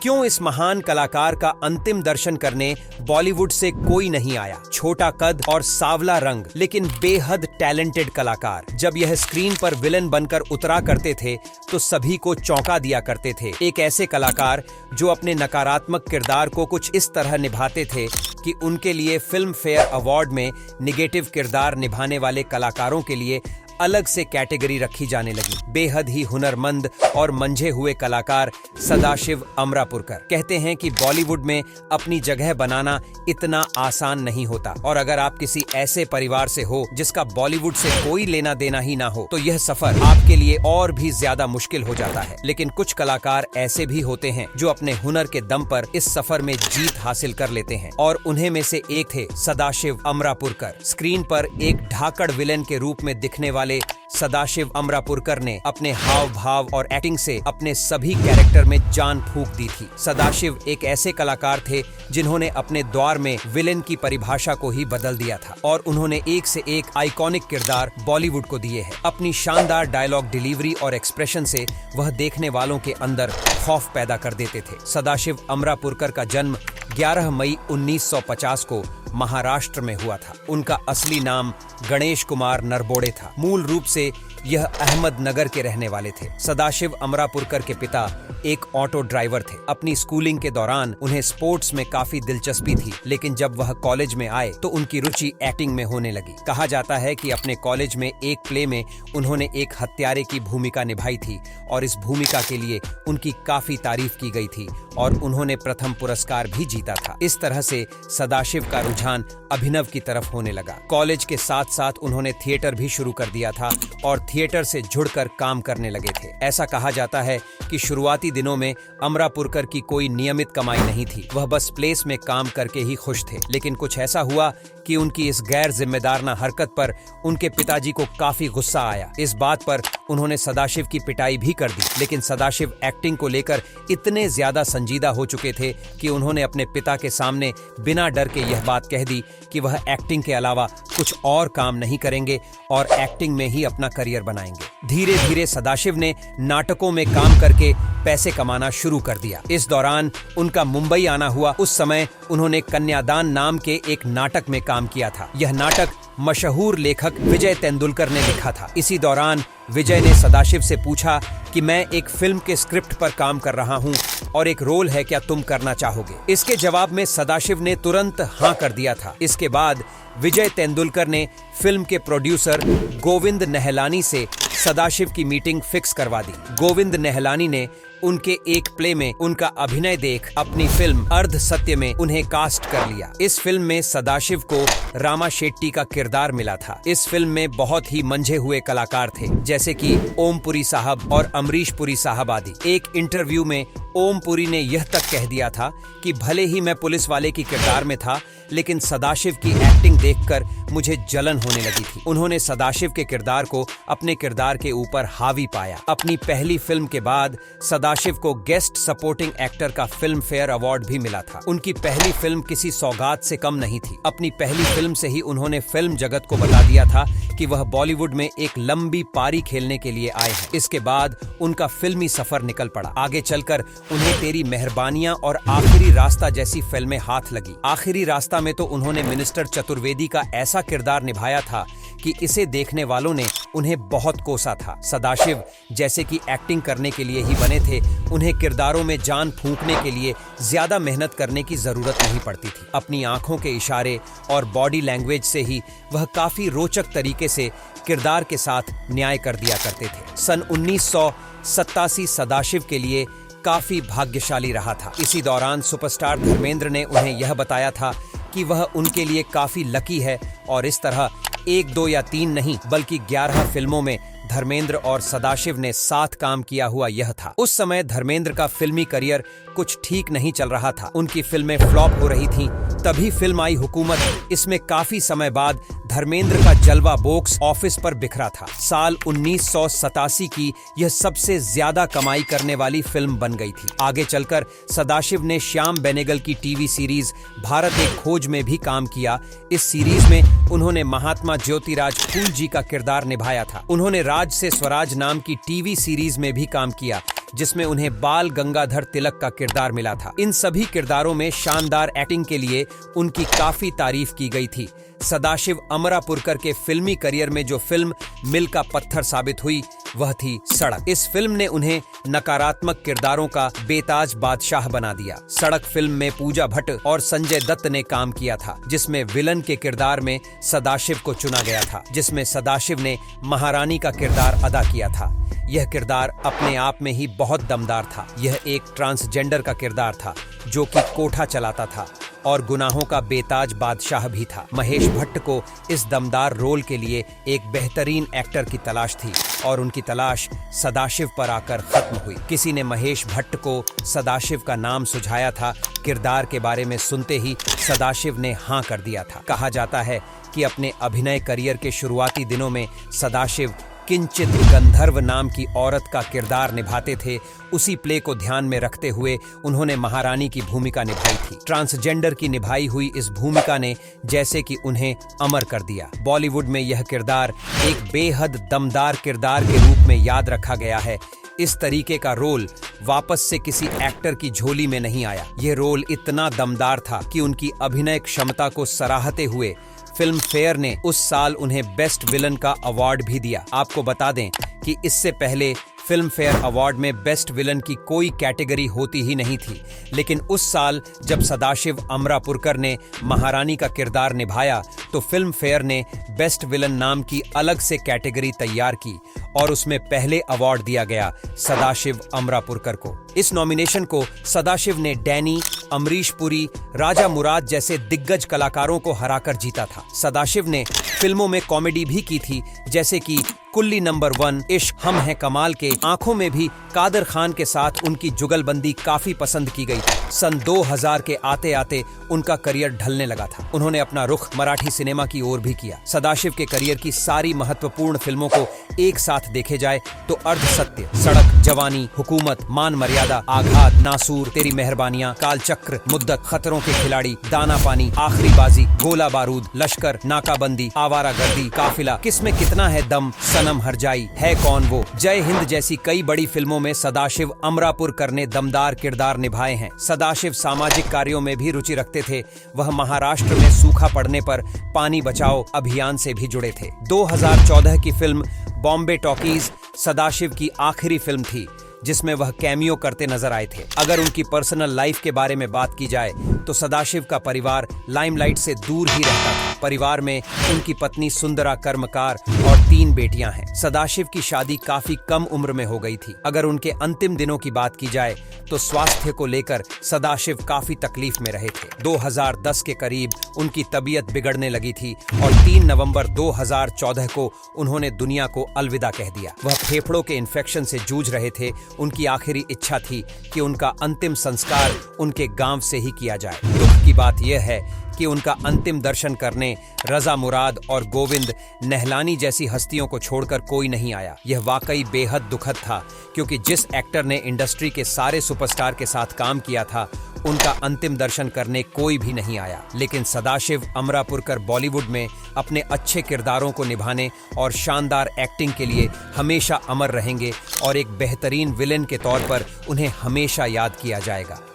क्यों इस महान कलाकार का अंतिम दर्शन करने बॉलीवुड से कोई नहीं आया? छोटा कद और सांवला रंग, लेकिन बेहद टैलेंटेड कलाकार। जब यह स्क्रीन पर विलन बनकर उतरा करते थे तो सभी को चौंका दिया करते थे। एक ऐसे कलाकार जो अपने नकारात्मक किरदार को कुछ इस तरह निभाते थे कि उनके लिए फिल्म फेयर अवार्ड में निगेटिव किरदार निभाने वाले कलाकारों के लिए अलग से कैटेगरी रखी जाने लगी। बेहद ही हुनरमंद और मंझे हुए कलाकार सदाशिव अमरापुरकर। कहते हैं कि बॉलीवुड में अपनी जगह बनाना इतना आसान नहीं होता, और अगर आप किसी ऐसे परिवार से हो जिसका बॉलीवुड से कोई लेना देना ही ना हो तो यह सफर आपके लिए और भी ज्यादा मुश्किल हो जाता है। लेकिन कुछ कलाकार ऐसे भी होते हैं जो अपने हुनर के दम पर इस सफर में जीत हासिल कर लेते हैं, और उन्हें में से एक थे सदाशिव अमरापुरकर। स्क्रीन पर एक ढाकड़ विलेन के रूप में दिखने वाले सदाशिव अमरापुरकर ने अपने हाव भाव और एक्टिंग से अपने सभी कैरेक्टर में जान फूंक दी थी। सदाशिव एक ऐसे कलाकार थे जिन्होंने अपने दौर में विलेन की परिभाषा को ही बदल दिया था, और उन्होंने एक से एक आइकॉनिक किरदार बॉलीवुड को दिए हैं। अपनी शानदार डायलॉग डिलीवरी और एक्सप्रेशन से वह देखने वालों के अंदर खौफ पैदा कर देते थे। सदाशिव अमरापुरकर का जन्म 11 मई 1950 को महाराष्ट्र में हुआ था। उनका असली नाम गणेश कुमार नरबोड़े था। मूल रूप से यह अहमदनगर के रहने वाले थे। सदाशिव अमरापुरकर के पिता एक ऑटो ड्राइवर थे। अपनी स्कूलिंग के दौरान उन्हें स्पोर्ट्स में काफी दिलचस्पी थी, लेकिन जब वह कॉलेज में आए तो उनकी रुचि एक्टिंग में होने लगी। कहा जाता है कि अपने कॉलेज में एक प्ले में उन्होंने एक हत्यारे की भूमिका निभाई थी, और इस भूमिका के लिए उनकी काफी तारीफ की गई थी और उन्होंने प्रथम पुरस्कार भी जीता था। इस तरह से सदाशिव का रुझान अभिनव की तरफ होने लगा। कॉलेज के साथ साथ उन्होंने थिएटर भी शुरू कर दिया था और थिएटर से जुड़कर काम करने लगे थे। ऐसा कहा जाता है कि शुरुआती दिनों में अमरापुरकर की कोई नियमित कमाई नहीं थी। वह बस प्लेस में काम करके ही खुश थे। लेकिन कुछ ऐसा हुआ कि उनकी इस गैर जिम्मेदाराना हरकत पर उनके पिताजी को काफी गुस्सा आया। इस बात पर उन्होंने सदाशिव की पिटाई भी कर दी। लेकिन सदाशिव एक्टिंग को लेकर इतने ज्यादा संजीदा हो चुके थे कि उन्होंने अपने पिता के सामने बिना डर के यह बात कह दी कि वह एक्टिंग के अलावा कुछ और काम नहीं करेंगे और एक्टिंग में ही अपना करियर बनाएंगे। धीरे धीरे सदाशिव ने नाटकों में काम करके पैसे कमाना शुरू कर दिया। इस दौरान उनका मुंबई आना हुआ। उस समय उन्होंने कन्यादान नाम के एक नाटक में काम किया था। यह नाटक मशहूर लेखक विजय तेंदुलकर ने लिखा था। इसी दौरान विजय ने सदाशिव से पूछा कि मैं एक फिल्म के स्क्रिप्ट पर काम कर रहा हूं और एक रोल है, क्या तुम करना चाहोगे? इसके जवाब में सदाशिव ने तुरंत हाँ कर दिया था। इसके बाद विजय तेंदुलकर ने फिल्म के प्रोड्यूसर गोविंद नहलानी से सदाशिव की मीटिंग फिक्स करवा दी। गोविंद नहलानी ने उनके एक प्ले में उनका अभिनय देख अपनी फिल्म अर्ध सत्य में उन्हें कास्ट कर लिया। इस फिल्म में सदाशिव को रामा शेट्टी का किरदार मिला था। इस फिल्म में बहुत ही मंझे हुए कलाकार थे, जैसे कि ओम पुरी साहब और अमरीश पुरी साहब आदि। एक इंटरव्यू में ओम पुरी ने यह तक कह दिया था कि भले ही मैं पुलिस वाले की किरदार में था, लेकिन सदाशिव की एक्टिंग देखकर मुझे जलन होने लगी थी। उन्होंने सदाशिव के किरदार को अपने किरदार के ऊपर हावी पाया। अपनी पहली फिल्म के बाद सदाशिव को गेस्ट सपोर्टिंग एक्टर का फिल्म फेयर अवार्ड भी मिला था। उनकी पहली फिल्म किसी सौगात से कम नहीं थी। अपनी पहली फिल्म से ही उन्होंने फिल्म जगत को बता दिया था कि वह बॉलीवुड में एक लंबी पारी खेलने के लिए आए हैं। इसके बाद उनका फिल्मी सफर निकल पड़ा। आगे चलकर उन्हें तेरी मेहरबानियां और आखिरी रास्ता जैसी फिल्में हाथ लगी। आखिरी रास्ता में तो उन्होंने मिनिस्टर चतुर्वेदी का ऐसा किरदार निभाया था कि इसे देखने वालों ने उन्हें बहुत कोसा था। सदाशिव जैसे कि एक्टिंग करने के लिए ही बने थे, उन्हें किरदारों में जान फूंकने के लिए ज्यादा मेहनत करने की जरूरत नहीं पड़ती थी। अपनी आंखों के इशारे और बॉडी लैंग्वेज से ही वह काफी रोचक तरीके से किरदार के साथ न्याय कर दिया करते थे। सन 1987 सदाशिव के लिए काफी भाग्यशाली रहा था। इसी दौरान सुपरस्टार धर्मेंद्र ने उन्हें यह बताया था कि वह उनके लिए काफी लकी है, और इस तरह 1, 2 या 3 नहीं बल्कि 11 फिल्मों में धर्मेंद्र और सदाशिव ने साथ काम किया हुआ यह था। उस समय धर्मेंद्र का फिल्मी करियर कुछ ठीक नहीं चल रहा था। उनकी फिल्में फ्लॉप हो रही थीं। तभी फिल्म आई हुकूमत। इसमें काफी समय बाद धर्मेंद्र का जलवा बॉक्स ऑफिस पर बिखरा था। साल 1987 की यह सबसे ज्यादा कमाई करने वाली फिल्म बन गई थी। आगे चलकर सदाशिव ने श्याम बेनेगल की टीवी सीरीज भारत एक खोज में भी काम किया। इस सीरीज में उन्होंने महात्मा ज्योतिराज फूल जी का किरदार निभाया था। उन्होंने राज से स्वराज नाम की टीवी सीरीज में भी काम किया। जिसमें उन्हें बाल गंगाधर तिलक का किरदार मिला था। इन सभी किरदारों में शानदार एक्टिंग के लिए उनकी काफी तारीफ की गई थी। सदाशिव अमरापुरकर के फिल्मी करियर में जो फिल्म मील का पत्थर साबित हुई वह थी सड़क। इस फिल्म ने उन्हें नकारात्मक किरदारों का बेताज बादशाह बना दिया। सड़क फिल्म में पूजा भट्ट और संजय दत्त ने काम किया था, जिसमें विलन के किरदार में सदाशिव को चुना गया था, जिसमें सदाशिव ने महारानी का किरदार अदा किया था। यह किरदार अपने आप में ही बहुत दमदार था। यह एक ट्रांसजेंडर का किरदार था जो कि कोठा चलाता था और गुनाहों का बेताज बादशाह भी था। महेश भट्ट को इस दमदार रोल के लिए एक बेहतरीन एक्टर की तलाश थी और उनकी तलाश सदाशिव पर आकर खत्म हुई। किसी ने महेश भट्ट को सदाशिव का नाम सुझाया था। किरदार के बारे में सुनते ही सदाशिव ने हाँ कर दिया था। कहा जाता है कि अपने अभिनय करियर के शुरुआती दिनों में सदाशिव किंचित गंधर्व नाम की औरत का किरदार निभाते थे। उसी प्ले को ध्यान में रखते हुए उन्होंने महारानी की भूमिका निभाई थी। ट्रांसजेंडर की निभाई हुई इस भूमिका ने जैसे कि उन्हें अमर कर दिया। बॉलीवुड में यह किरदार एक बेहद दमदार किरदार के रूप में याद रखा गया है। इस तरीके का रोल वापस से किसी एक्टर की झोली में नहीं आया। यह रोल इतना दमदार था कि उनकी अभिनय क्षमता को सराहते हुए फिल्म फेयर ने उस साल उन्हें बेस्ट विलन का अवार्ड भी दिया। आपको बता दें कि इससे पहले फिल्म फेयर अवार्ड में बेस्ट विलन की कोई कैटेगरी होती ही नहीं थी, लेकिन उस साल जब सदाशिव अमरापुरकर ने महारानी का किरदार निभाया तो फिल्म फेयर ने बेस्ट विलन नाम की अलग से कैटेगरी तैयार की और उसमें पहले अवार्ड दिया गया सदाशिव अमरापुरकर को। इस नॉमिनेशन को सदाशिव ने डैनी, अमरीश पुरी, राजा मुराद जैसे दिग्गज कलाकारों को हराकर जीता था। सदाशिव ने फिल्मों में कॉमेडी भी की थी, जैसे कि कुल्ली नंबर 1, इश्क, हम हैं कमाल के। आंखों में भी कादर खान के साथ उनकी जुगलबंदी काफी पसंद की गई थी। सन 2000 के आते आते उनका करियर ढलने लगा था। उन्होंने अपना रुख मराठी सिनेमा की ओर भी किया। सदाशिव के करियर की सारी महत्वपूर्ण फिल्मों को एक साथ देखे जाए तो अर्ध सत्य, सड़क, जवानी, हुकूमत, मान मर्यादा, आघात, नासूर, तेरी मेहरबानियां, कालचक्र, मुद्दत, खतरों के खिलाड़ी, दाना पानी, आखिरी बाजी, गोला बारूद, लश्कर, नाकाबंदी, आवारागर्दी, काफिला, किसमें कितना है दम, सनम हर जाई, है कौन वो, जय हिंद जैसी कई बड़ी फिल्मों में सदाशिव अमरापुरकर ने दमदार किरदार निभाए हैं। सदाशिव सामाजिक कार्यों में भी रुचि रखते थे। वह महाराष्ट्र में सूखा पड़ने पर पानी बचाओ अभियान से भी जुड़े थे। 2014 की फिल्म बॉम्बे टॉकीज सदाशिव की आखिरी फिल्म थी जिसमें वह कैमियो करते नजर आए थे। अगर उनकी पर्सनल लाइफ के बारे में बात की जाए तो सदाशिव का परिवार लाइमलाइट से दूर ही रहता था। परिवार में उनकी पत्नी सुंदरा कर्मकार और 3 बेटियां हैं। सदाशिव की शादी काफी कम उम्र में हो गई थी। अगर उनके अंतिम दिनों की बात की जाए तो स्वास्थ्य को लेकर सदाशिव काफी तकलीफ में रहे थे। 2010 के करीब उनकी तबीयत बिगड़ने लगी थी और 3 नवंबर 2014 को उन्होंने दुनिया को अलविदा कह दिया। वह फेफड़ों के इन्फेक्शन से जूझ रहे थे। उनकी आखिरी इच्छा थी कि उनका अंतिम संस्कार उनके गांव से ही किया जाए। दुख की बात यह है कि उनका अंतिम दर्शन करने रजा मुराद और गोविंद नहलानी जैसी हस्तियों को छोड़कर कोई नहीं आया। यह वाकई बेहद दुखद था, क्योंकि जिस एक्टर ने इंडस्ट्री के सारे सुपरस्टार के साथ काम किया था उनका अंतिम दर्शन करने कोई भी नहीं आया। लेकिन सदाशिव अमरापुरकर बॉलीवुड में अपने अच्छे किरदारों को निभाने और शानदार एक्टिंग के लिए हमेशा अमर रहेंगे और एक बेहतरीन विलेन के तौर पर उन्हें हमेशा याद किया जाएगा।